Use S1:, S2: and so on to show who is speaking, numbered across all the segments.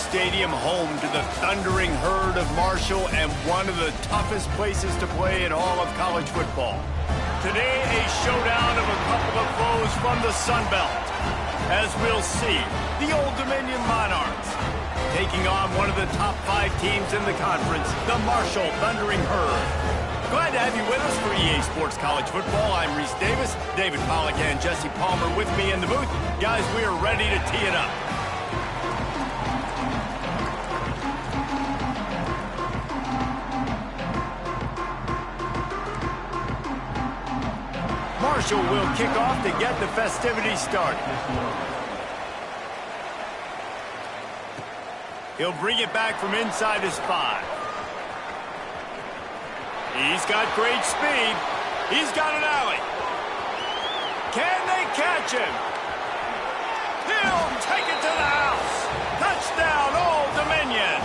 S1: Stadium, home to the thundering herd of Marshall and one of the toughest places to play in all of college football. Today, a showdown of a couple of foes from the Sun Belt. As we'll see, the Old Dominion Monarchs taking on one of the top 5 teams in the conference, the Marshall Thundering Herd. Glad to have you with us for EA Sports College Football. I'm Reese Davis, David Pollack and Jesse Palmer with me in the booth. Guys, we are ready to tee it up. Marshall will kick off to get the festivities started. He'll bring it back from inside his 5. He's got great speed. He's got an alley. Can they catch him? He'll take it to the house. Touchdown, Old Dominion.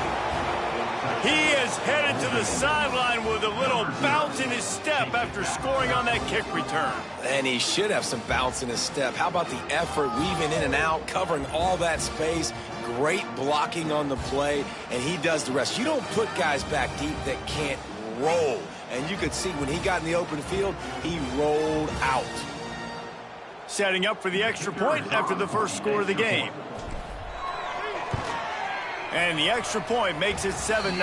S1: He is headed to the sideline with a little bounce in his step after scoring on that kick return.
S2: And he should have some bounce in his step. How about the effort, weaving in and out, covering all that space, great blocking on the play, and he does the rest. You don't put guys back deep that can't roll. And you could see when he got in the open field, he rolled out.
S1: Setting up for the extra point after the first score of the game. And the extra point makes it 7-0.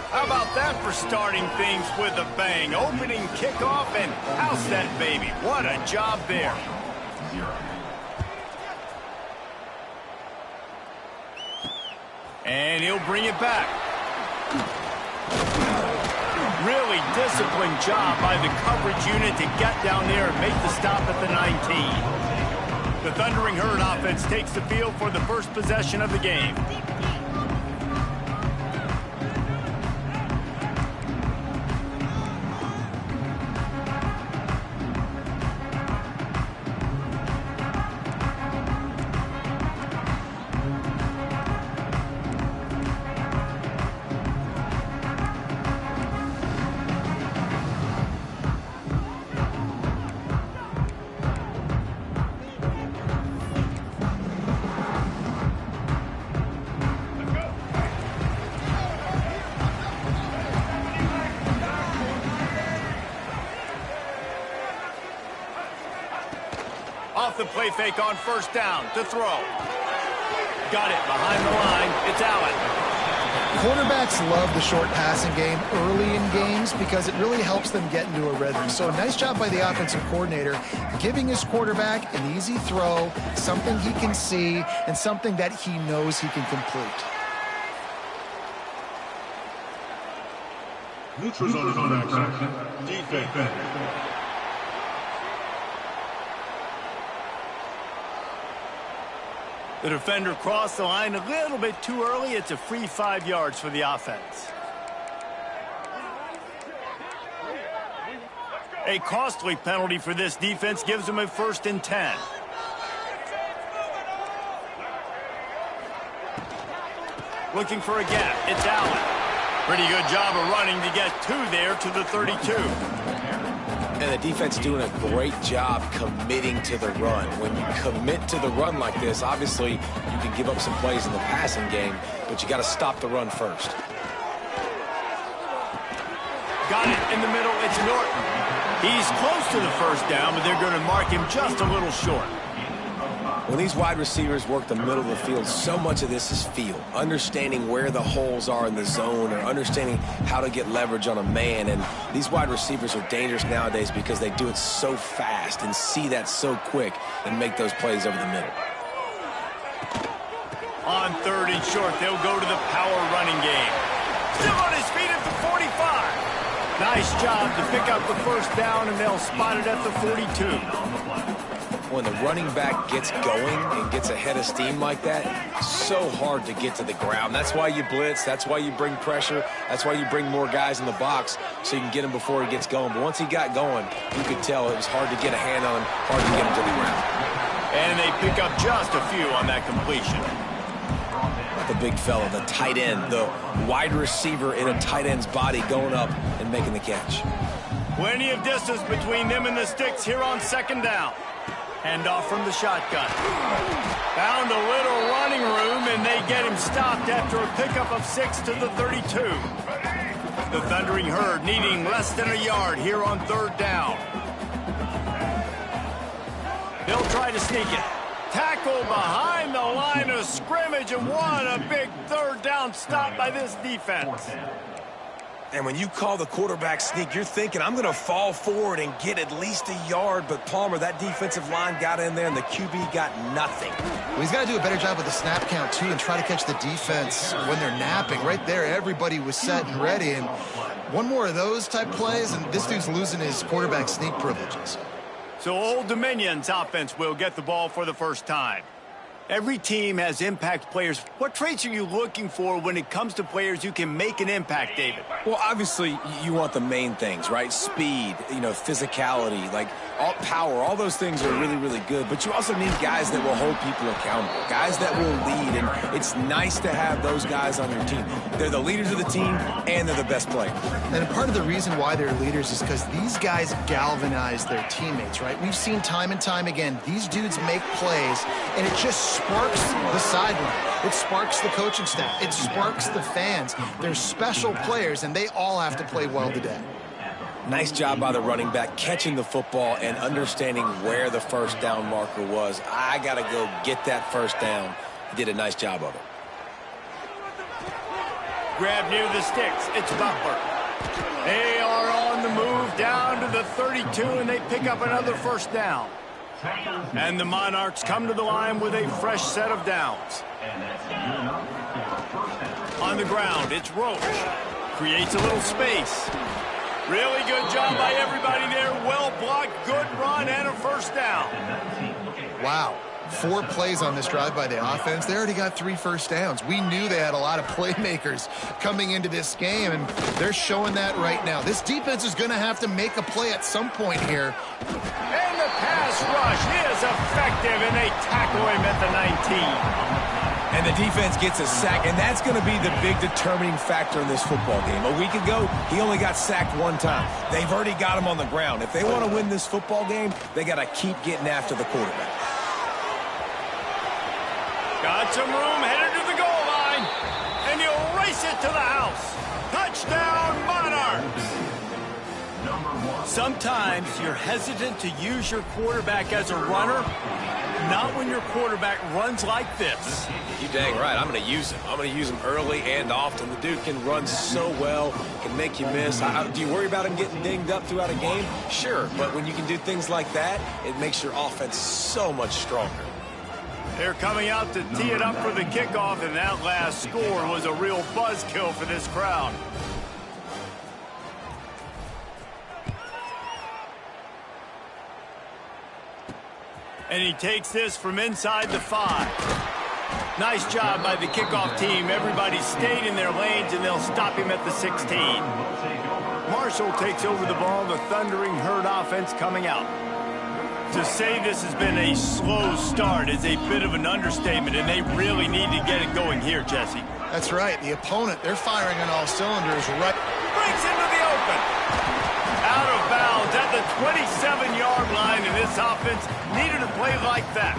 S1: How about that for starting things with a bang? Opening kickoff and house that baby. What a job there. And he'll bring it back. Really disciplined job by the coverage unit to get down there and make the stop at the 19. The Thundering Herd offense takes the field for the first possession of the game. Off the play fake on first down to throw. Got it behind the line. It's Allen.
S3: Quarterbacks love the short passing game early in games because it really helps them get into a rhythm. So nice job by the offensive coordinator giving his quarterback an easy throw, something he can see, and something that he knows he can complete.
S4: Neutral zone on action. Defense.
S1: The defender crossed the line a little bit too early. It's a free 5 yards for the offense. A costly penalty for this defense gives them a 1st and 10. Looking for a gap. It's Allen. Pretty good job of running to get 2 there to the 32.
S2: And the defense doing a great job committing to the run. When you commit to the run like this, obviously you can give up some plays in the passing game, but you got to stop the run first.
S1: Got it in the middle. It's Norton. He's close to the first down, but they're going to mark him just a little short.
S2: When these wide receivers work the middle of the field, so much of this is feel. Understanding where the holes are in the zone or understanding how to get leverage on a man. And these wide receivers are dangerous nowadays because they do it so fast and see that so quick and make those plays over the middle.
S1: On 3rd and short, they'll go to the power running game. Still on his feet at the 45. Nice job to pick up the first down, and they'll spot it at the 42.
S2: When the running back gets going and gets ahead of steam like that, it's so hard to get to the ground. That's why you blitz. That's why you bring pressure. That's why you bring more guys in the box so you can get him before he gets going. But once he got going, you could tell it was hard to get a hand on him, hard to get him to the ground.
S1: And they pick up just a few on that completion.
S2: The big fella, the tight end, the wide receiver in a tight end's body going up and making the catch.
S1: Plenty of distance between them and the sticks here on 2nd down. Hand off from the shotgun. Found a little running room, and they get him stopped after a pickup of 6 to the 32. The Thundering Herd needing less than a yard here on 3rd down. They'll try to sneak it. Tackle behind the line of scrimmage, and what a big 3rd down stop by this defense.
S2: And when you call the quarterback sneak, you're thinking, I'm going to fall forward and get at least a yard. But, Palmer, that defensive line got in there, and the QB got nothing.
S3: Well, he's got to do a better job with the snap count, too, and try to catch the defense when they're napping. Right there, everybody was set and ready. And one more of those type plays, and this dude's losing his quarterback sneak privileges.
S1: So Old Dominion's offense will get the ball for the first time. Every team has impact players. What traits are you looking for when it comes to players who can make an impact, David?
S2: Well, obviously, you want the main things, right? Speed, physicality, like power. All those things are really, really good. But you also need guys that will hold people accountable, guys that will lead. And it's nice to have those guys on your team. They're the leaders of the team, and they're the best players.
S3: And part of the reason why they're leaders is because these guys galvanize their teammates, right? We've seen time and time again, these dudes make plays, and it just sparks the sideline. It sparks the coaching staff. It sparks the fans. They're special players, and they all have to play well today.
S2: Nice job by the running back catching the football and understanding where the first down marker was. I got to go get that first down. He did a nice job of it.
S1: Grab near the sticks. It's Butler. They are on the move down to the 32, and they pick up another first down. And the Monarchs come to the line with a fresh set of downs. On the ground, it's Roach. Creates a little space. Really good job by everybody there. Well blocked, good run, and a first down.
S3: Wow. 4 plays on this drive by the offense. They already got 3 first downs. We knew they had a lot of playmakers coming into this game, and they're showing that right now. This defense is going to have to make a play at some point here.
S1: And the pass rush is effective, and they tackle him at the 19.
S2: And the defense gets a sack, and that's going to be the big determining factor in this football game. A week ago, he only got sacked 1 time. They've already got him on the ground. If they want to win this football game, they got to keep getting after the quarterback.
S1: Got some room, headed to the goal line, and he'll race it to the house. Touchdown, Monarchs! Sometimes you're hesitant to use your quarterback as a runner, not when your quarterback runs like this.
S2: You're dang right. I'm going to use him. I'm going to use him early and often. The dude can run so well, can make you miss. Do you worry about him getting dinged up throughout a game? Sure, but when you can do things like that, it makes your offense so much stronger.
S1: They're coming out to tee it up for the kickoff, and that last score was a real buzzkill for this crowd. And he takes this from inside the 5. Nice job by the kickoff team. Everybody stayed in their lanes, and they'll stop him at the 16. Marshall takes over the ball. The Thundering Herd offense coming out. To say this has been a slow start is a bit of an understatement, and they really need to get it going here, Jesse.
S3: That's right. The opponent, they're firing on all cylinders. Right.
S1: Breaks into the open. Out of bounds at the 27-yard line, and this offense needed a play like that.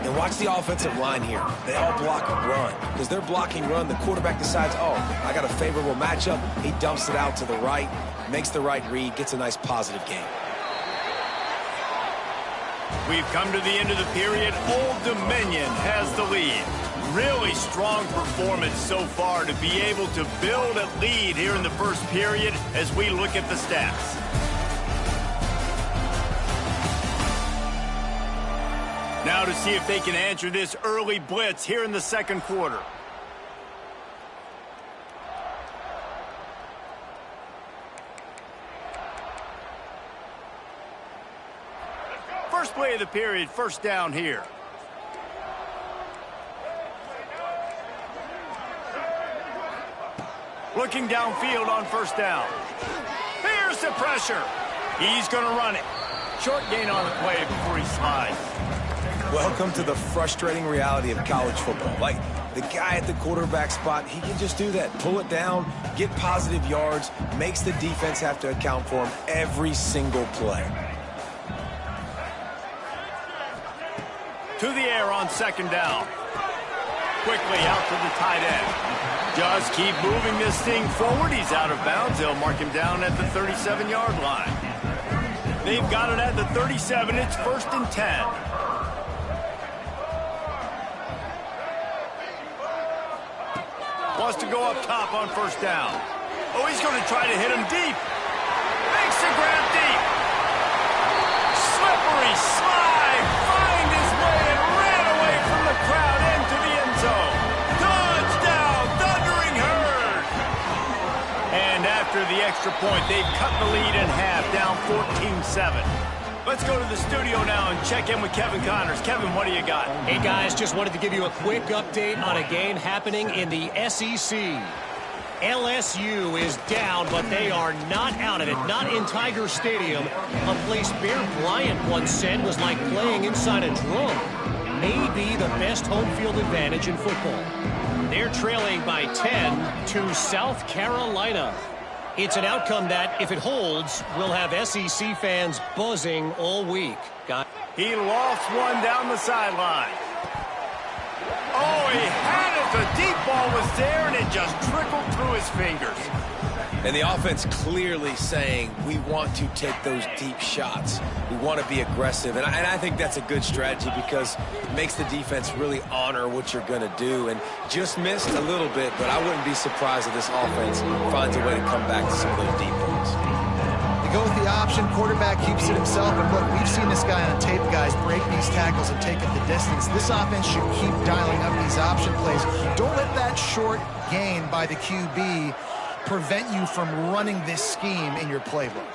S2: And watch the offensive line here. They all block a run. Because they're blocking run, the quarterback decides, oh, I got a favorable matchup. He dumps it out to the right, makes the right read, gets a nice positive gain.
S1: We've come to the end of the period. Old Dominion has the lead. Really strong performance so far to be able to build a lead here in the first period as we look at the stats. Now to see if they can answer this early blitz here in the second quarter. First play of the period, first down here. Looking downfield on first down. Here's the pressure. He's going to run it. Short gain on the play before he slides.
S2: Welcome to the frustrating reality of college football. Like, the guy at the quarterback spot, he can just do that. Pull it down, get positive yards, makes the defense have to account for him every single play.
S1: To the air on second down. quickly out to the tight end. Just keep moving this thing forward. He's out of bounds. They'll mark him down at the 37-yard line. They've got it at the 37. It's 1st and 10. Wants to go up top on 1st down. Oh, he's going to try to hit him deep. Makes the grab deep. Slippery slide. Find his way and ran away from the crowd into the end zone. Touchdown, Thundering Herd. And after the extra point, they've cut the lead in half, down 14-7. Let's go to the studio now and check in with Kevin Connors. Kevin, what do you got?
S5: Hey, guys, just wanted to give you a quick update on a game happening in the SEC. LSU is down, but they are not out of it. Not in Tiger Stadium, a place Bear Bryant once said was like playing inside a drum. Maybe the best home field advantage in football. They're trailing by 10 to South Carolina. It's an outcome that, if it holds, will have SEC fans buzzing all week.
S1: He lost one down the sideline. Oh, he had it. The deep ball was there, and it just trickled through his fingers.
S2: And the offense clearly saying, we want to take those deep shots. We want to be aggressive. And I think that's a good strategy because it makes the defense really honor what you're going to do. And just missed a little bit, but I wouldn't be surprised if this offense finds a way to come back to some of those deep ones.
S3: They go with the option. Quarterback keeps it himself. And look, we've seen this guy on tape, guys, break these tackles and take it the distance. This offense should keep dialing up these option plays. Don't let that short gain by the QB prevent you from running this scheme in your playbook.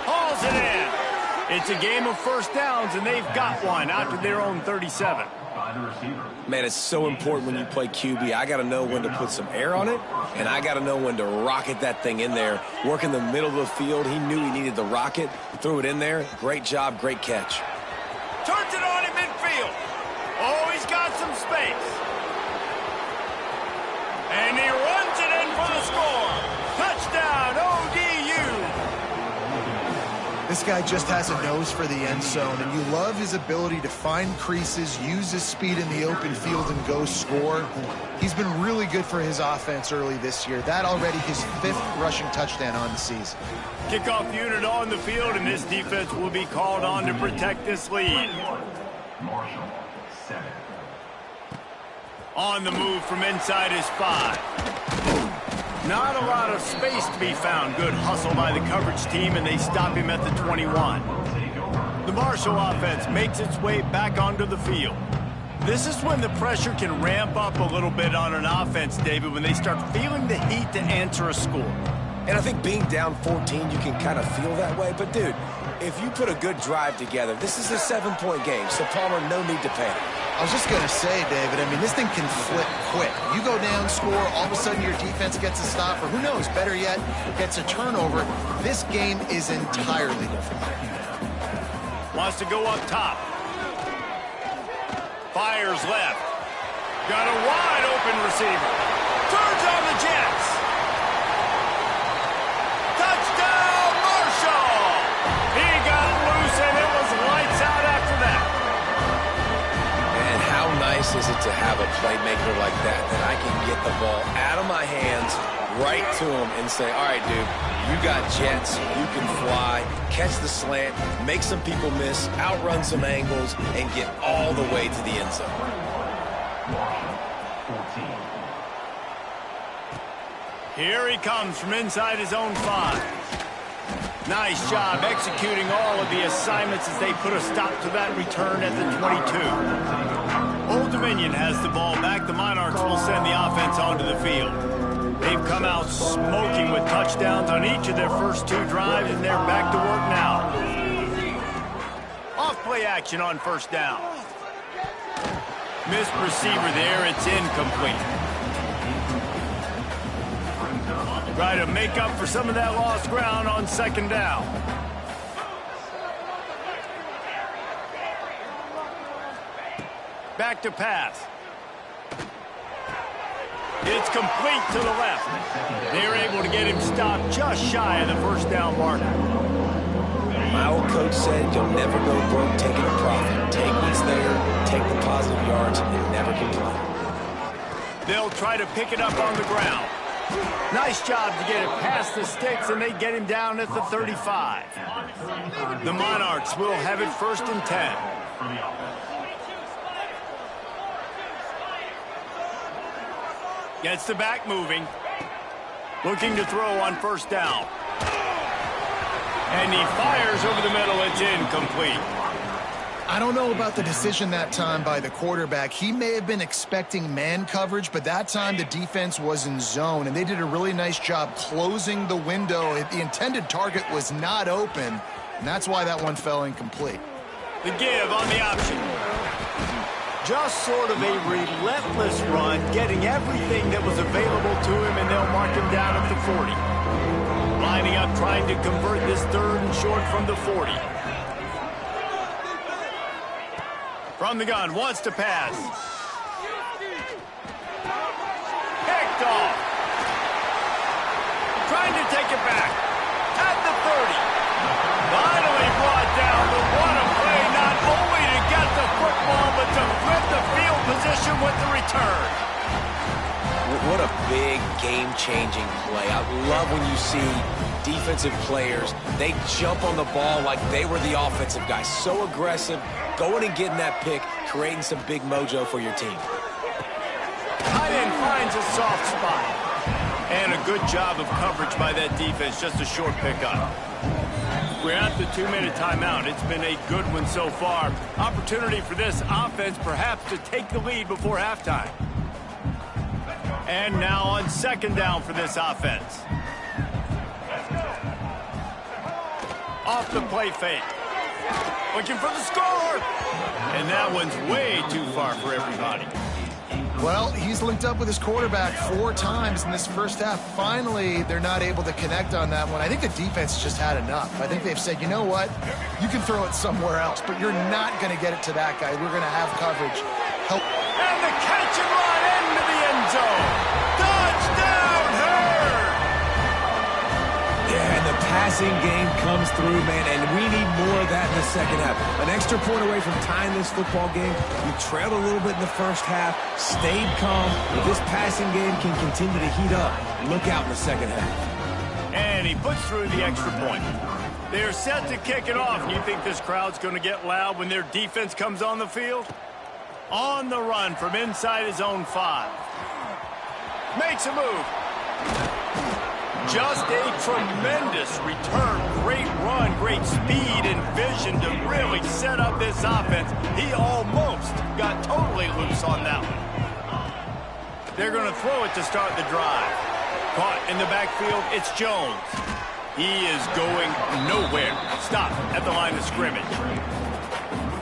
S1: Hauls it in. It's a game of 1st downs, and they've got one out to their own 37.
S2: Man, it's so important when you play QB. I got to know when to put some air on it, and I got to know when to rocket that thing in there. Work in the middle of the field. He knew he needed the rocket. Threw it in there. Great job, great catch.
S1: Turns it on in midfield. Oh, he's got some space. And he runs it in for the score. Touchdown, ODU.
S3: This guy just has a nose for the end zone, and you love his ability to find creases, use his speed in the open field, and go score. He's been really good for his offense early this year. That already his 5th rushing touchdown on the season.
S1: Kickoff unit on the field, and this defense will be called on to protect this lead.
S4: Marshall, 7.
S1: On the move from inside his 5. Not a lot of space to be found. Good hustle by the coverage team, and they stop him at the 21. The Marshall offense makes its way back onto the field. This is when the pressure can ramp up a little bit on an offense, David, when they start feeling the heat to answer a score.
S2: And I think being down 14, you can kind of feel that way. But, dude, if you put a good drive together, this is a 7-point game, so Palmer, no need to panic.
S3: I was just going to say, David, I mean, this thing can flip quick. You go down, score, all of a sudden your defense gets a stop, or who knows, better yet, gets a turnover. This game is entirely different.
S1: Wants to go up top. Fires left. Got a wide open receiver. Turns on the Jets. Touchdown, Marshall! He got loose, and it was lights out after that.
S2: And how nice is it to have a playmaker like that I can get the ball out of my hands, right to him, and say, all right, dude, you got jets, you can fly, catch the slant, make some people miss, outrun some angles, and get all the way to the end zone.
S1: Here he comes from inside his own 5. Nice job executing all of the assignments as they put a stop to that return at the 22. Old Dominion has the ball back. The Monarchs will send the offense onto the field. They've come out smoking with touchdowns on each of their first 2 drives, and they're back to work now. Off-play action on 1st down. Missed receiver there. It's incomplete. Try to make up for some of that lost ground on 2nd down. Back to pass. It's complete to the left. They're able to get him stopped just shy of the 1st down marker.
S2: My old coach said you'll never go broke taking a profit. Take
S1: They'll try to pick it up on the ground. Nice job to get it past the sticks, and they get him down at the 35. The Monarchs will have it 1st and 10. Gets the back moving. Looking to throw on 1st down. And he fires over the middle. It's incomplete.
S3: I don't know about the decision that time by the quarterback. He may have been expecting man coverage, but that time the defense was in zone, and they did a really nice job closing the window. The intended target was not open, and that's why that one fell incomplete.
S1: The give on the option. Just sort of a relentless run, getting everything that was available to him, and they'll mark him down at the 40. Lining up, trying to convert this 3rd and short from the 40. From the gun, wants to pass. Picked off. Trying to take it back. At the 30. Finally brought down, but what a play, not only to get the football, but to flip the field position with the return.
S2: What a big game-changing play. I love when you see defensive players, they jump on the ball like they were the offensive guys. So aggressive, going and getting that pick, creating some big mojo for your team.
S1: Tight end finds a soft spot. And a good job of coverage by that defense, just a short pickup. We're at the 2-minute timeout. It's been a good one so far. Opportunity for this offense perhaps to take the lead before halftime. And now on 2nd down for this offense. Off the play fake. Looking for the score. And that one's way too far for everybody.
S3: Well, he's linked up with his quarterback 4 times in this first half. Finally, they're not able to connect on that one. I think the defense just had enough. I think they've said, you know what? You can throw it somewhere else, but you're not going to get it to that guy. We're going to have coverage. Help.
S1: And the catch and run into the end zone. Touchdown, Hurd!
S2: Yeah, and the passing game comes through, man, and we need more of that in the second half. An extra point away from tying this football game. We trailed a little bit in the first half, stayed calm. If this passing game can continue to heat up, look out in the second half.
S1: And he puts through the extra point. They're set to kick it off. You think this crowd's going to get loud when their defense comes on the field? On the run from inside his own 5. Makes a move. Just a tremendous return. Great run, great speed and vision to really set up this offense. He almost got totally loose on that one. They're going to throw it to start the drive. Caught in the backfield, it's Jones. He is going nowhere. Stop at the line of scrimmage.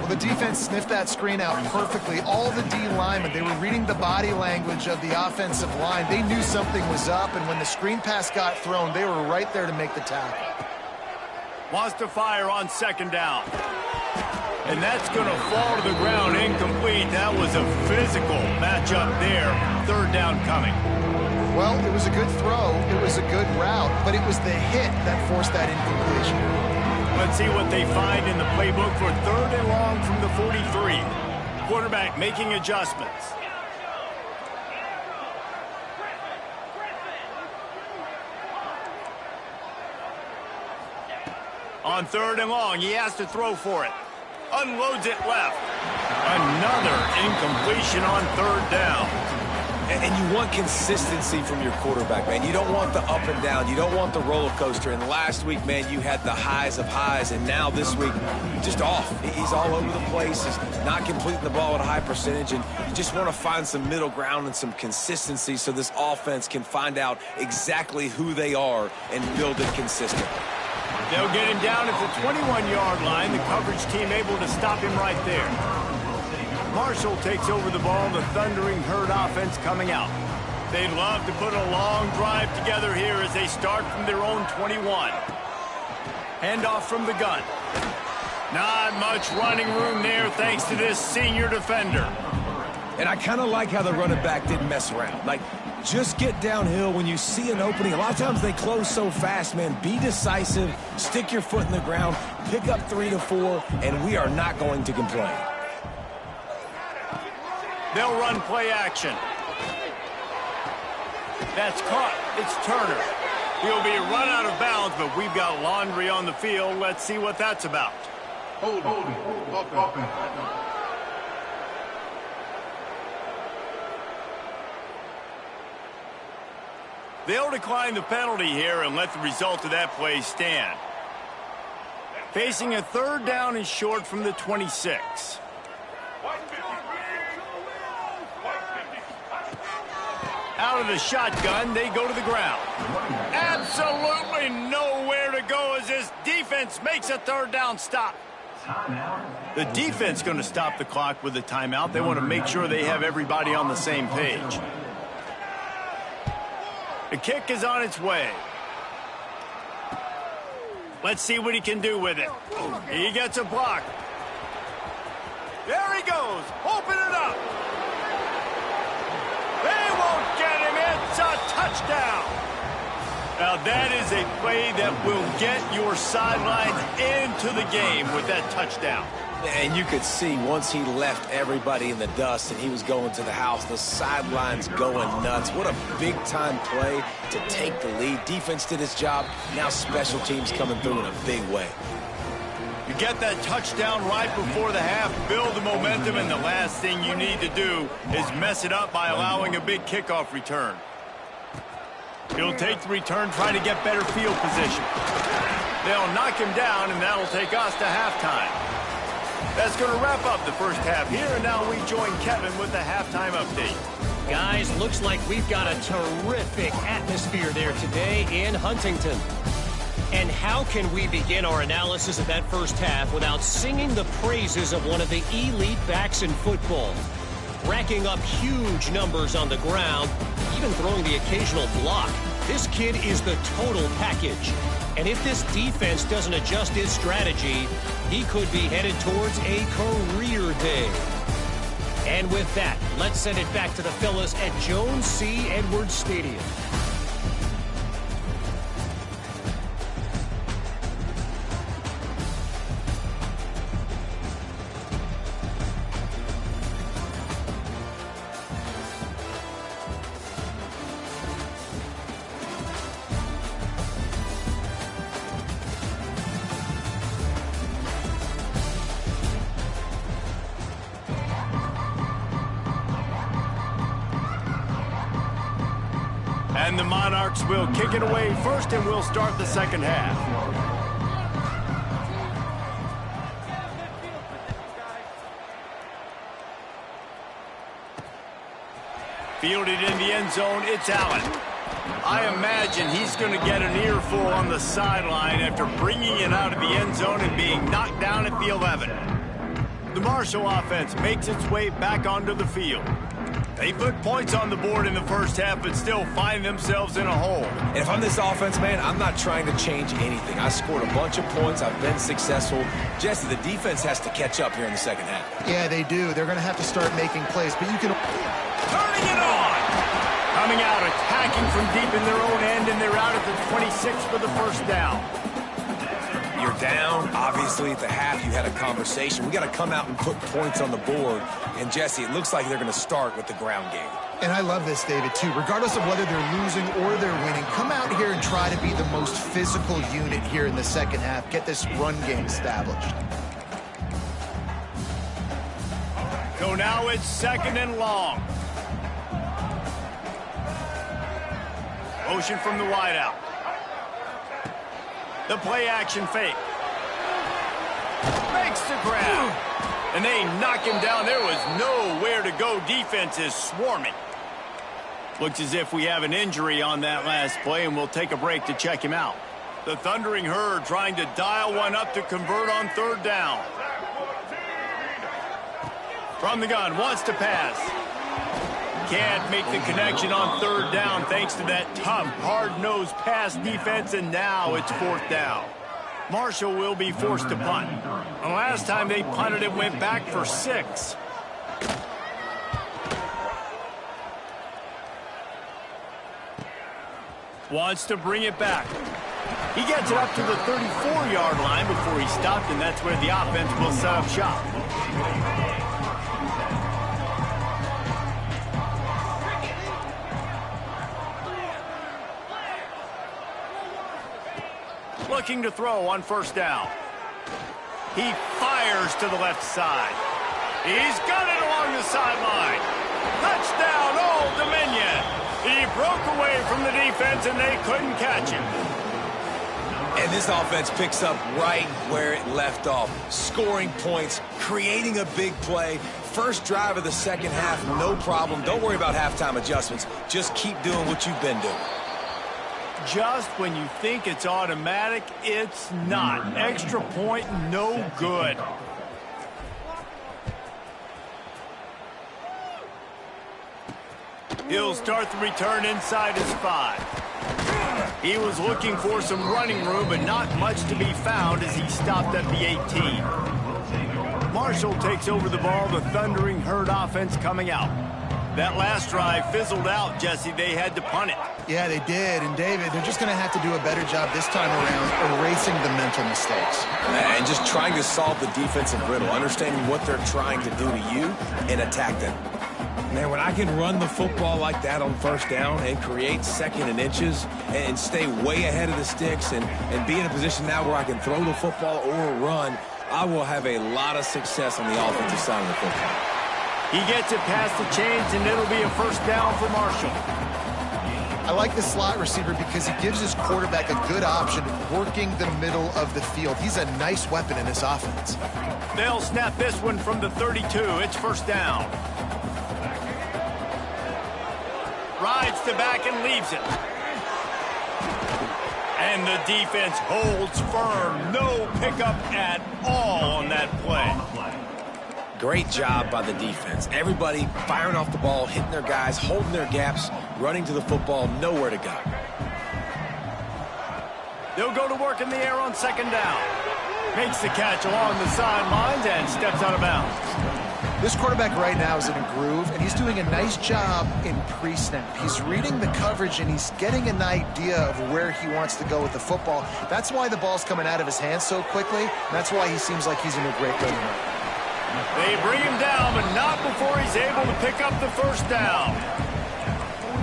S3: Well, the defense sniffed that screen out perfectly. All the D linemen, they were reading the body language of the offensive line. They knew something was up, and when the screen pass got thrown, they were right there to make the tackle.
S1: Wants to fire on 2nd down. And that's going to fall to the ground incomplete. That was a physical matchup there. 3rd down coming.
S3: Well, it was a good throw. It was a good route, but it was the hit that forced that incompletion.
S1: Let's see what they find in the playbook for 3rd and long from the 43. Quarterback making adjustments. On 3rd and long, he has to throw for it. Unloads it left. Another incompletion on 3rd down.
S2: And you want consistency from your quarterback, man. You don't want the up and down. You don't want the roller coaster. And last week, man, you had the highs of highs. And now this week, just off. He's all over the place. He's not completing the ball at a high percentage. And you just want to find some middle ground and some consistency so this offense can find out exactly who they are and build it consistently.
S1: They'll get him down at the 21-yard line. The coverage team able to stop him right there. Marshall takes over the ball, the thundering Herd offense coming out. They'd love to put a long drive together here as they start from their own 21. Handoff from the gun. Not much running room there thanks to this senior defender.
S2: And I kind of like how the running back didn't mess around. Like, just get downhill when you see an opening. A lot of times they close so fast, man. Be decisive, stick your foot in the ground, pick up 3 to 4, and we are not going to complain.
S1: They'll run play action. That's caught. It's Turner. He'll be run out of bounds, but we've got laundry on the field. Let's see what that's about.
S4: Hold it.
S1: They'll decline the penalty here and let the result of that play stand. Facing a third down and short from the 26. Out of the shotgun, they go to the ground. Absolutely nowhere to go as this defense makes a third down stop. The defense going to stop the clock with a timeout. They want to make sure they have everybody on the same page. The kick is on its way. Let's see what he can do with it. He gets a block. There he goes. Open it up. They won't get him. It's a touchdown. Now that is a play that will get your sidelines into the game with that touchdown.
S2: And you could see once he left everybody in the dust and he was going to the house, the sidelines going nuts. What a big-time play to take the lead. Defense did its job. Now special teams coming through in a big way.
S1: You get that touchdown right before the half, build the momentum, and the last thing you need to do is mess it up by allowing a big kickoff return. He'll take the return, try to get better field position. They'll knock him down, and that'll take us to halftime. That's going to wrap up the first half here, and now we join Kevin with the halftime update.
S5: Guys, looks like we've got a terrific atmosphere there today in Huntington. And how can we begin our analysis of that first half without singing the praises of one of the elite backs in football? Racking up huge numbers on the ground, even throwing the occasional block. This kid is the total package. And if this defense doesn't adjust its strategy, he could be headed towards a career day. And with that, let's send it back to the fellas at Jones C. Edwards Stadium.
S1: And the Monarchs will kick it away first, and we'll start the second half. Fielded in the end zone, it's Allen. I imagine he's going to get an earful on the sideline after bringing it out of the end zone and being knocked down at the 11. The Marshall offense makes its way back onto the field. They put points on the board in the first half, but still find themselves in a hole.
S2: And if I'm this offense, man, I'm not trying to change anything. I scored a bunch of points. I've been successful. Jesse, the defense has to catch up here in the second half.
S3: Yeah, they do. They're going to have to start making plays, but you can...
S1: Turning it on! Coming out, attacking from deep in their own end, and they're out at the 26 for the first down.
S2: You're down. Obviously, at the half, you had a conversation. We got to come out and put points on the board. And, Jesse, it looks like they're going to start with the ground game.
S3: And I love this, David, too. Regardless of whether they're losing or they're winning, come out here and try to be the most physical unit here in the second half. Get this run game established.
S1: So now it's second and long. Motion from the wideout. The play action fake. Makes the grab. And they knock him down. There was nowhere to go. Defense is swarming. Looks as if we have an injury on that last play, and we'll take a break to check him out. The Thundering Herd trying to dial one up to convert on third down. From the gun, wants to pass. Can't make the connection on third down thanks to that tough, hard-nosed pass defense, and now it's fourth down. Marshall will be forced to punt. The last time they punted, it went back for 6. Wants to bring it back. He gets it up to the 34-yard line before he stopped, and that's where the offense will set up shop. looking to throw on first down. He fires to the left side. He's got it along the sideline. Touchdown, Old Dominion. He broke away from the defense, and they couldn't catch him.
S2: And this offense picks up right where it left off. Scoring points, creating a big play. First drive of the second half, no problem. Don't worry about halftime adjustments. Just keep doing what you've been doing.
S1: Just when you think it's automatic, it's not. Extra point, no good. He'll start the return inside his 5. He was looking for some running room, but not much to be found as he stopped at the 18. Marshall takes over the ball, the Thundering Herd offense coming out. That last drive fizzled out, Jesse. They had to punt it.
S3: Yeah, they did. And, David, they're just going to have to do a better job this time around erasing the mental mistakes.
S2: And just trying to solve the defensive riddle, understanding what they're trying to do to you and attack them. Man, when I can run the football like that on first down and create second and inches and stay way ahead of the sticks and be in a position now where I can throw the football or run, I will have a lot of success on the offensive side of the football.
S1: He gets it past the chains, and it'll be a first down for Marshall.
S3: I like the slot receiver because he gives his quarterback a good option working the middle of the field. He's a nice weapon in this offense.
S1: They'll snap this one from the 32. It's first down. Rides to back and leaves it. And the defense holds firm. No pickup at all on that play.
S2: Great job by the defense. Everybody firing off the ball, hitting their guys, holding their gaps, running to the football, nowhere to go.
S1: They'll go to work in the air on second down. Makes the catch along the sidelines and steps out of bounds.
S3: This quarterback right now is in a groove, and he's doing a nice job in pre-snap. He's reading the coverage, and he's getting an idea of where he wants to go with the football. That's why the ball's coming out of his hands so quickly, and that's why he seems like he's in a great rhythm.
S1: They bring him down, but not before he's able to pick up the first down.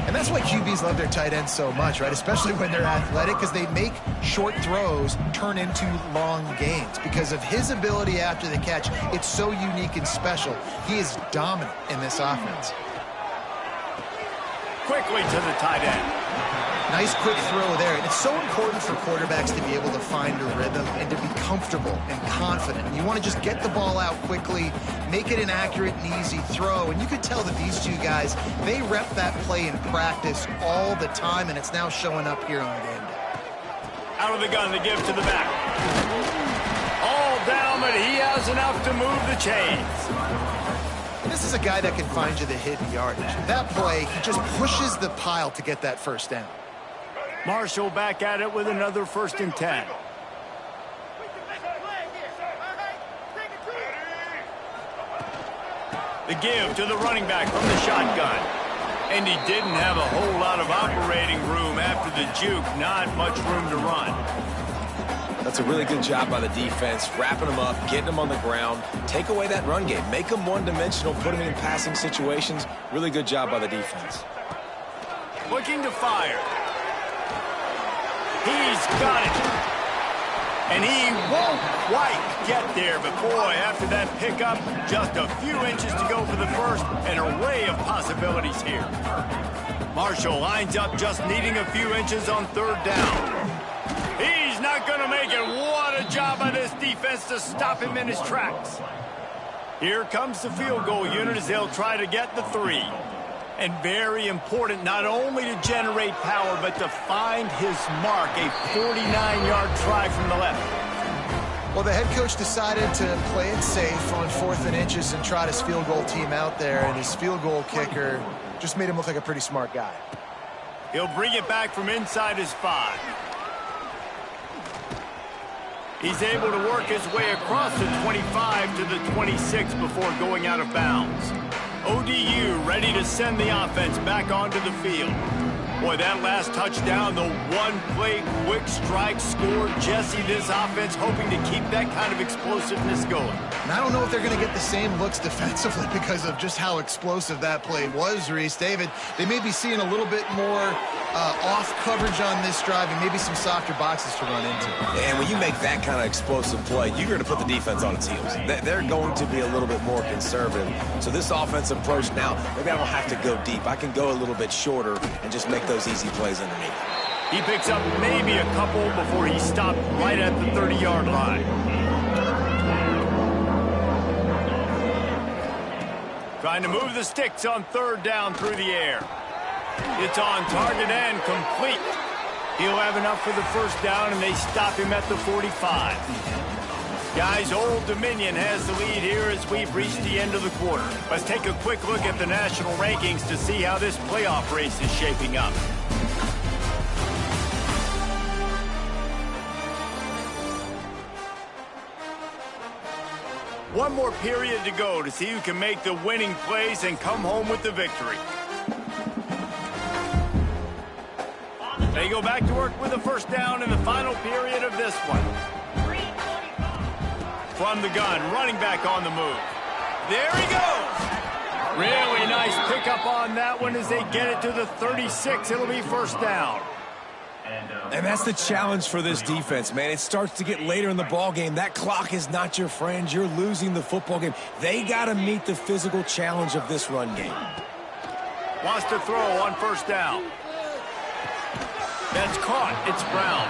S3: And that's why QBs love their tight ends so much, right? Especially when they're athletic, because they make short throws turn into long gains. Because of his ability after the catch, it's so unique and special. He is dominant in this offense.
S1: Quickly to the tight end.
S3: Nice quick throw there. And it's so important for quarterbacks to be able to find a rhythm and to be comfortable and confident. And you want to just get the ball out quickly, make it an accurate and easy throw. And you could tell that these two guys, they rep that play in practice all the time, and it's now showing up here on game day.
S1: Out of the gun to give to the back. All down, but he has enough to move the chains.
S3: This is a guy that can find you the hidden yardage. That play, he just pushes the pile to get that first down.
S1: Marshall back at it with another 1st and 10. The give to the running back from the shotgun. And he didn't have a whole lot of operating room after the juke. Not much room to run.
S2: That's a really good job by the defense, wrapping them up, getting them on the ground. Take away that run game. Make them one-dimensional, put them in passing situations. Really good job by the defense.
S1: Looking to fire. He's got it. And he won't quite get there. But, boy, after that pickup, just a few inches to go for the first. An array of possibilities here. Marshall lines up just needing a few inches on 3rd down. He's not going to make it. What a job by this defense to stop him in his tracks. Here comes the field goal unit as they'll try to get the 3. And very important not only to generate power, but to find his mark, a 49-yard try from the left.
S3: Well, the head coach decided to play it safe on 4th and inches and trot his field goal team out there, and his field goal kicker just made him look like a pretty smart guy.
S1: He'll bring it back from inside his 5. He's able to work his way across the 25 to the 26 before going out of bounds. ODU ready to send the offense back onto the field. Boy, that last touchdown, the one-play quick strike score. Jesse, this offense hoping to keep that kind of explosiveness going.
S3: And I don't know if they're going to get the same looks defensively because of just how explosive that play was, Reese. David, they may be seeing a little bit more off coverage on this drive and maybe some softer boxes to run into.
S2: And when you make that kind of explosive play, you're going to put the defense on its heels. They're going to be a little bit more conservative. So this offensive approach now, maybe I don't have to go deep. I can go a little bit shorter and just make those easy plays underneath.
S1: He picks up maybe a couple before he stopped right at the 30-yard line. Trying to move the sticks on third down through the air. It's on target and complete. He'll have enough for the first down, and they stop him at the 45. Guys, Old Dominion has the lead here as we've reached the end of the quarter. Let's take a quick look at the national rankings to see how this playoff race is shaping up. One more period to go to see who can make the winning plays and come home with the victory. They go back to work with a first down in the final period of this one. From the gun, running back on the move. There he goes! Really nice pickup on that one as they get it to the 36. It'll be first down.
S2: And that's the challenge for this defense, man. It starts to get later in the ball game. That clock is not your friend. You're losing the football game. They got to meet the physical challenge of this run game.
S1: Wants to throw on first down. That's caught. It's Brown.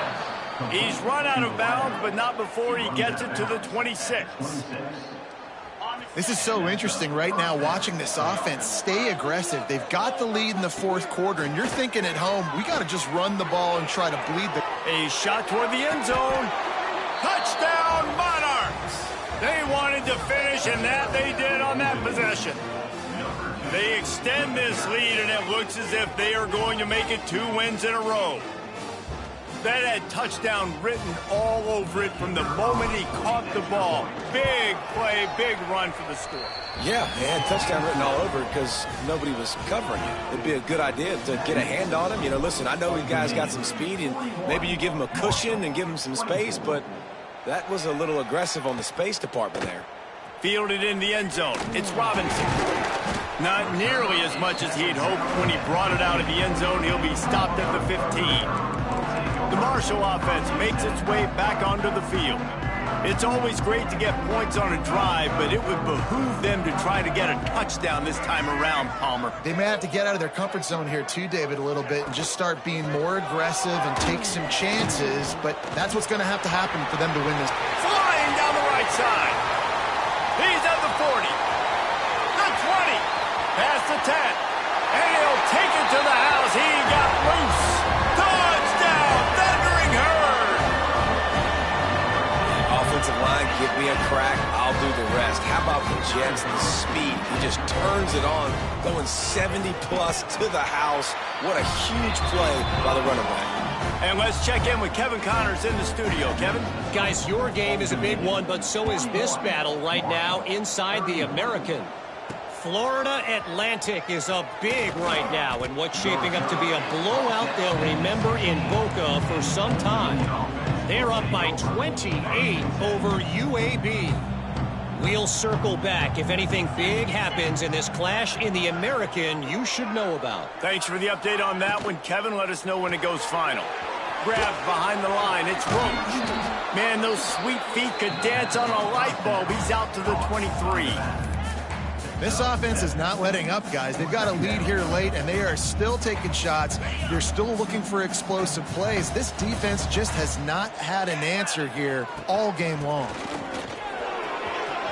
S1: He's run out of bounds, but not before he gets it to the 26.
S3: This is so interesting right now watching this offense stay aggressive. They've got the lead in the fourth quarter, and you're thinking at home, we got to just run the ball and try to bleed the...
S1: A shot toward the end zone. Touchdown, Monarchs! They wanted to finish, and that they did on that possession. They extend this lead, and it looks as if they are going to make it 2 wins in a row. That had touchdown written all over it from the moment he caught the ball. Big play, big run for the score.
S2: Yeah, they had touchdown written all over because nobody was covering it. It'd be a good idea to get a hand on him. You know, listen, I know these guys got some speed, and maybe you give him a cushion and give him some space, but that was a little aggressive on the space department there.
S1: Fielded in the end zone. It's Robinson. Not nearly as much as he'd hoped when he brought it out of the end zone. He'll be stopped at the 15. The Marshall offense makes its way back onto the field. It's always great to get points on a drive, but it would behoove them to try to get a touchdown this time around, Palmer.
S3: They may have to get out of their comfort zone here too, David, a little bit and just start being more aggressive and take some chances, but that's what's going to have to happen for them to win this.
S1: Flying down the right side. He's at the 40. The 20. Past the 10. And he'll take it to the house. He got loose. Touchdown, Thundering Herd.
S2: Offensive line, give me a crack, I'll do the rest. How about the Jets, the speed? He just turns it on, going 70-plus to the house. What a huge play by the running back.
S1: And let's check in with Kevin Connors in the studio. Kevin?
S5: Guys, your game is a big one, but so is this battle right now inside the American. Florida Atlantic is up big right now in what's shaping up to be a blowout they'll remember in Boca for some time. They're up by 28 over UAB. We'll circle back if anything big happens in this clash in the American you should know about.
S1: Thanks for the update on that one, Kevin. Let us know when it goes final. Grabbed behind the line. It's Roach. Man, those sweet feet could dance on a light bulb. He's out to the 23.
S3: This offense is not letting up, guys. They've got a lead here late, and they are still taking shots. They're still looking for explosive plays. This defense just has not had an answer here all game long.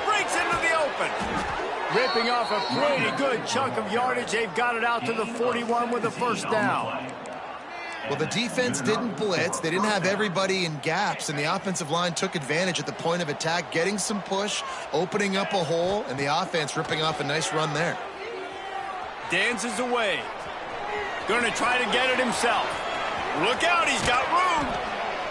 S1: Breaks into the open. Ripping off a pretty good chunk of yardage. They've got it out to the 41 with a first down.
S3: Well, the defense didn't blitz. They didn't have everybody in gaps, and the offensive line took advantage at the point of attack, getting some push, opening up a hole, and the offense ripping off a nice run there.
S1: Dances away. Going to try to get it himself. Look out, he's got room.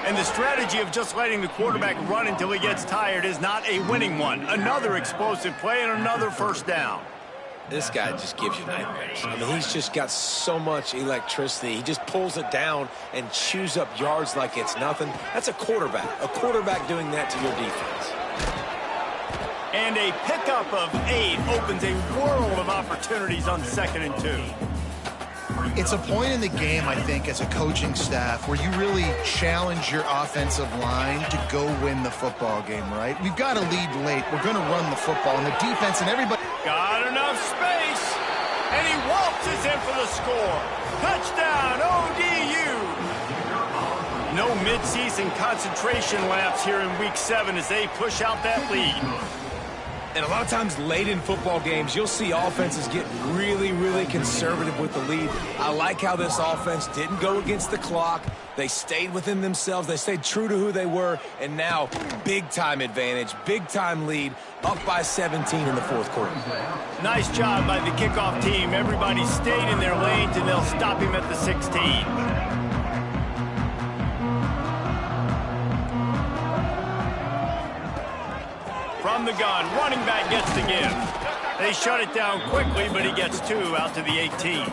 S1: And the strategy of just letting the quarterback run until he gets tired is not a winning one. Another explosive play and another first down.
S2: This guy just gives you nightmares. I mean, he's just got so much electricity. He just pulls it down and chews up yards like it's nothing. That's a quarterback. A quarterback doing that to your defense.
S1: And a pickup of 8 opens a world of opportunities on 2nd and 2.
S3: It's a point in the game, I think, as a coaching staff where you really challenge your offensive line to go win the football game, right? We've got to lead late. We're going to run the football, and the defense and everybody...
S1: Got enough space, and he waltzes in for the score. Touchdown, ODU. No midseason concentration laps here in Week 7 as they push out that lead.
S2: And a lot of times late in football games, you'll see offenses get really, really conservative with the lead. I like how this offense didn't go against the clock. They stayed within themselves. They stayed true to who they were. And now, big-time advantage, big-time lead, up by 17 in the fourth quarter.
S1: Nice job by the kickoff team. Everybody stayed in their lanes, and they'll stop him at the 16. From the gun, running back gets the give. They shut it down quickly, but he gets 2 out to the 18.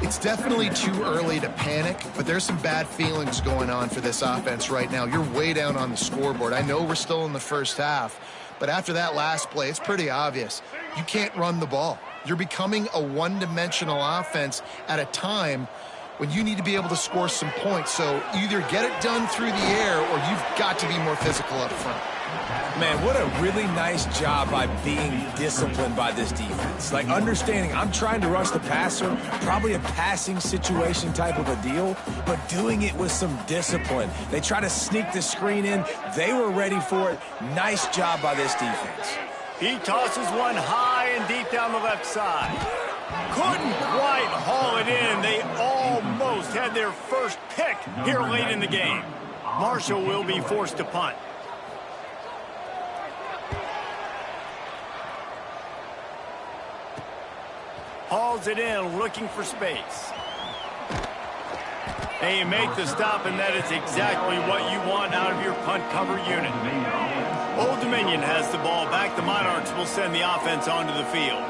S3: It's definitely too early to panic, but there's some bad feelings going on for this offense right now. You're way down on the scoreboard. I know we're still in the first half, but after that last play, it's pretty obvious. You can't run the ball. You're becoming a one-dimensional offense at a time when you need to be able to score some points. So either get it done through the air or you've got to be more physical up front.
S2: Man, what a really nice job by being disciplined by this defense. Like, understanding I'm trying to rush the passer, probably a passing situation type of a deal, but doing it with some discipline. They try to sneak the screen in. They were ready for it. Nice job by this defense.
S1: He tosses one high and deep down the left side. Couldn't quite haul it in. They almost had their first pick here late in the game. Marshall will be forced to punt. Hauls it in, looking for space. They make the stop, and that is exactly what you want out of your punt cover unit. Old Dominion has the ball back. The Monarchs will send the offense onto the field.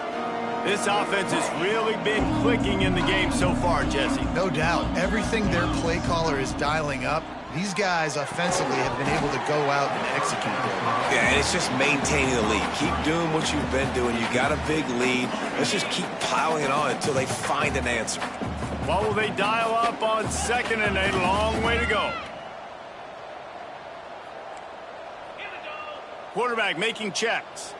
S1: This offense has really been clicking in the game so far, Jesse.
S3: No doubt. Everything their play caller is dialing up, these guys offensively have been able to go out and execute there.
S2: Yeah, and it's just maintaining the lead. Keep doing what you've been doing. You got a big lead. Let's just keep piling it on until they find an answer.
S1: What will they dial up on second and a long way to go? Quarterback making checks.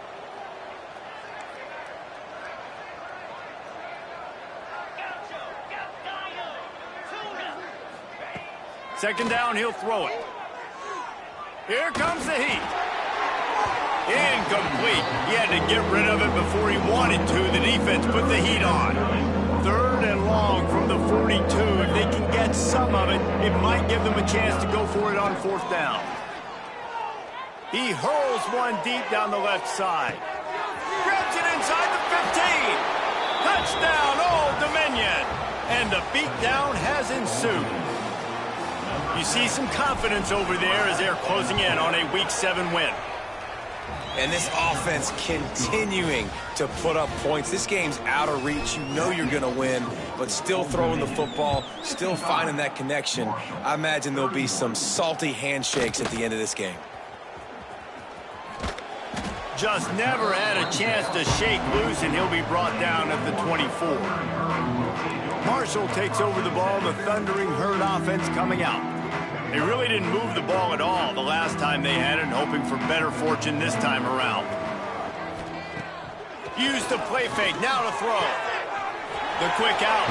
S1: Second down, he'll throw it. Here comes the heat. Incomplete. He had to get rid of it before he wanted to. The defense put the heat on. Third and long from the 42. If they can get some of it, it might give them a chance to go for it on fourth down. He hurls one deep down the left side. Grabs it inside the 15. Touchdown, Old Dominion. And the beatdown has ensued. You see some confidence over there as they're closing in on a Week 7 win.
S2: And this offense continuing to put up points. This game's out of reach. You know you're going to win, but still throwing the football, still finding that connection. I imagine there'll be some salty handshakes at the end of this game.
S1: Just never had a chance to shake loose, and he'll be brought down at the 24. Marshall takes over the ball. The Thundering Herd offense coming out. They really didn't move the ball at all the last time they had it, hoping for better fortune this time around. Use the play fake, now to throw. The quick out.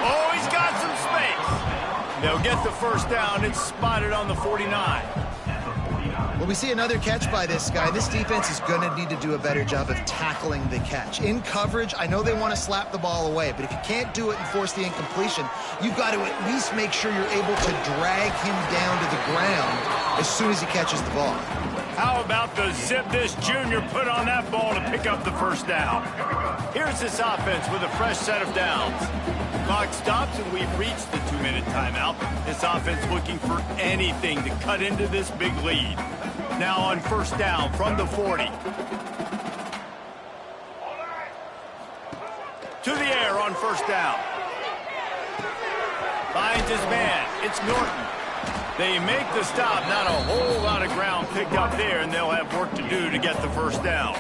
S1: Oh, he's got some space. They'll get the first down. It's spotted on the 49.
S3: Well, we see another catch by this guy. This defense is going to need to do a better job of tackling the catch. In coverage, I know they want to slap the ball away, but if you can't do it and force the incompletion, you've got to at least make sure you're able to drag him down to the ground as soon as he catches the ball.
S1: How about the zip this junior put on that ball to pick up the first down? Here's this offense with a fresh set of downs. Clock stops, and we've reached the 2-minute timeout. This offense looking for anything to cut into this big lead. Now on first down from the 40. To the air on first down. Finds his man. It's Norton. They make the stop. Not a whole lot of ground picked up there, and they'll have work to do to get the first down.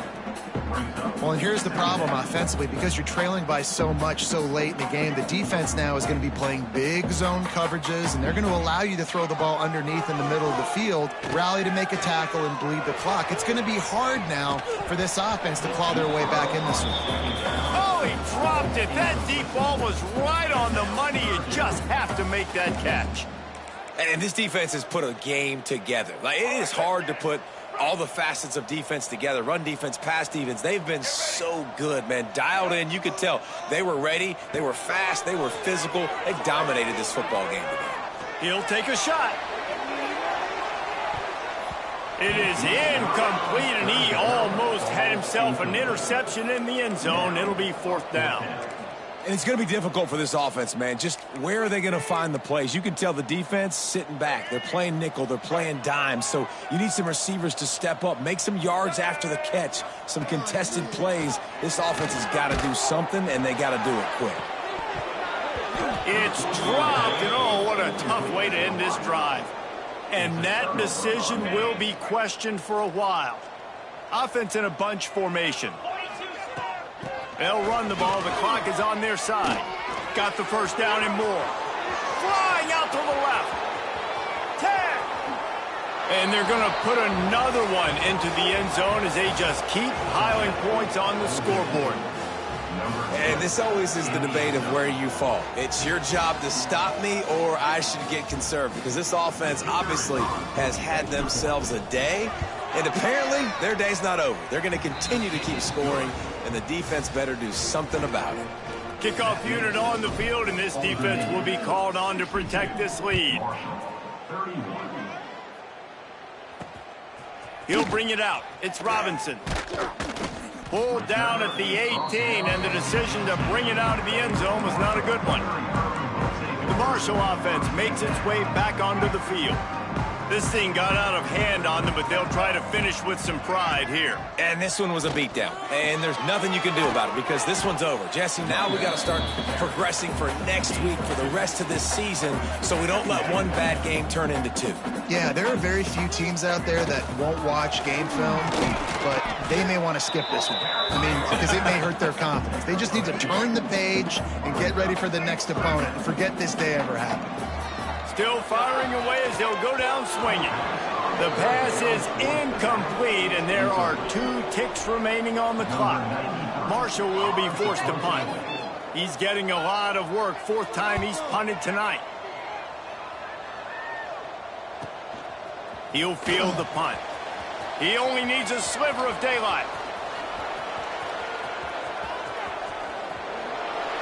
S3: Well, and here's the problem offensively. Because you're trailing by so much so late in the game, the defense now is going to be playing big zone coverages, and they're going to allow you to throw the ball underneath in the middle of the field, rally to make a tackle, and bleed the clock. It's going to be hard now for this offense to claw their way back in this one.
S1: Oh, he dropped it. That deep ball was right on the money. You just have to make that catch.
S2: And this defense has put a game together. Like, it is hard to put all the facets of defense together. Run defense, pass defense. They've been so good, man. Dialed in. You could tell they were ready. They were fast. They were physical. They dominated this football game today.
S1: He'll take a shot. It is incomplete, and he almost had himself an interception in the end zone. It'll be 4th down.
S2: And it's going to be difficult for this offense, man. Just where are they going to find the plays? You can tell the defense sitting back. They're playing nickel. They're playing dime. So you need some receivers to step up, make some yards after the catch, some contested plays. This offense has got to do something, and they got to do it quick.
S1: It's dropped, and oh, what a tough way to end this drive. And that decision will be questioned for a while. Offense in a bunch formation. They'll run the ball. The clock is on their side. Got the first down and more. Flying out to the left. 10. And they're going to put another one into the end zone as they just keep piling points on the scoreboard.
S2: And this always is the debate of where you fall. It's your job to stop me, or I should get conservative, because this offense obviously has had themselves a day, and apparently their day's not over. They're going to continue to keep scoring, and the defense better do something about it.
S1: Kickoff unit on the field, and this defense will be called on to protect this lead. He'll bring it out. It's Robinson. Pulled down at the 18, and the decision to bring it out of the end zone was not a good one. The Marshall offense makes its way back onto the field. This thing got out of hand on them, but they'll try to finish with some pride here.
S2: And this one was a beatdown, and there's nothing you can do about it because this one's over. Jesse, now we got to start progressing for next week for the rest of this season so we don't let one bad game turn into 2.
S3: Yeah, there are very few teams out there that won't watch game film, but they may want to skip this one. I mean, because it may hurt their confidence. They just need to turn the page and get ready for the next opponent and forget this day ever happened.
S1: Still firing away as they'll go down swinging. The pass is incomplete, and there are 2 ticks remaining on the clock. Marshall will be forced to punt. He's getting a lot of work. 4th time he's punted tonight. He'll field the punt. He only needs a sliver of daylight.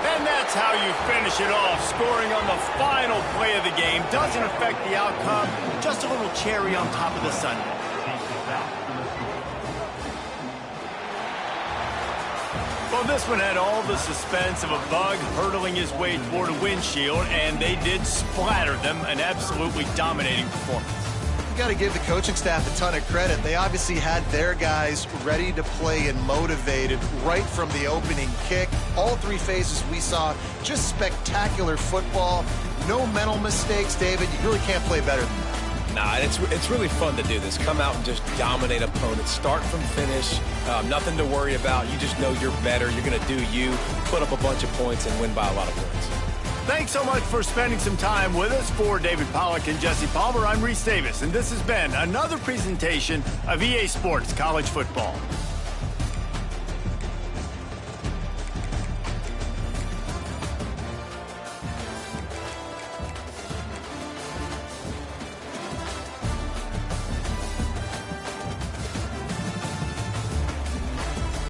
S1: And that's how you finish it off, scoring on the final play of the game. Doesn't affect the outcome, just a little cherry on top of the sundae. Well, this one had all the suspense of a bug hurtling his way toward a windshield, and they did splatter them, an absolutely dominating performance.
S3: Got to give the coaching staff a ton of credit. They obviously had their guys ready to play and motivated right from the opening kick. All 3 phases we saw, just spectacular football. No mental mistakes, David. You really can't play better than that.
S2: Nah, it's really fun to do this. Come out and just dominate opponents. Start from finish. Nothing to worry about. You just know you're better. You're going to do you, put up a bunch of points, and win by a lot of points.
S1: Thanks so much for spending some time with us. For David Pollack and Jesse Palmer, I'm Reese Davis, and this has been another presentation of EA Sports College Football.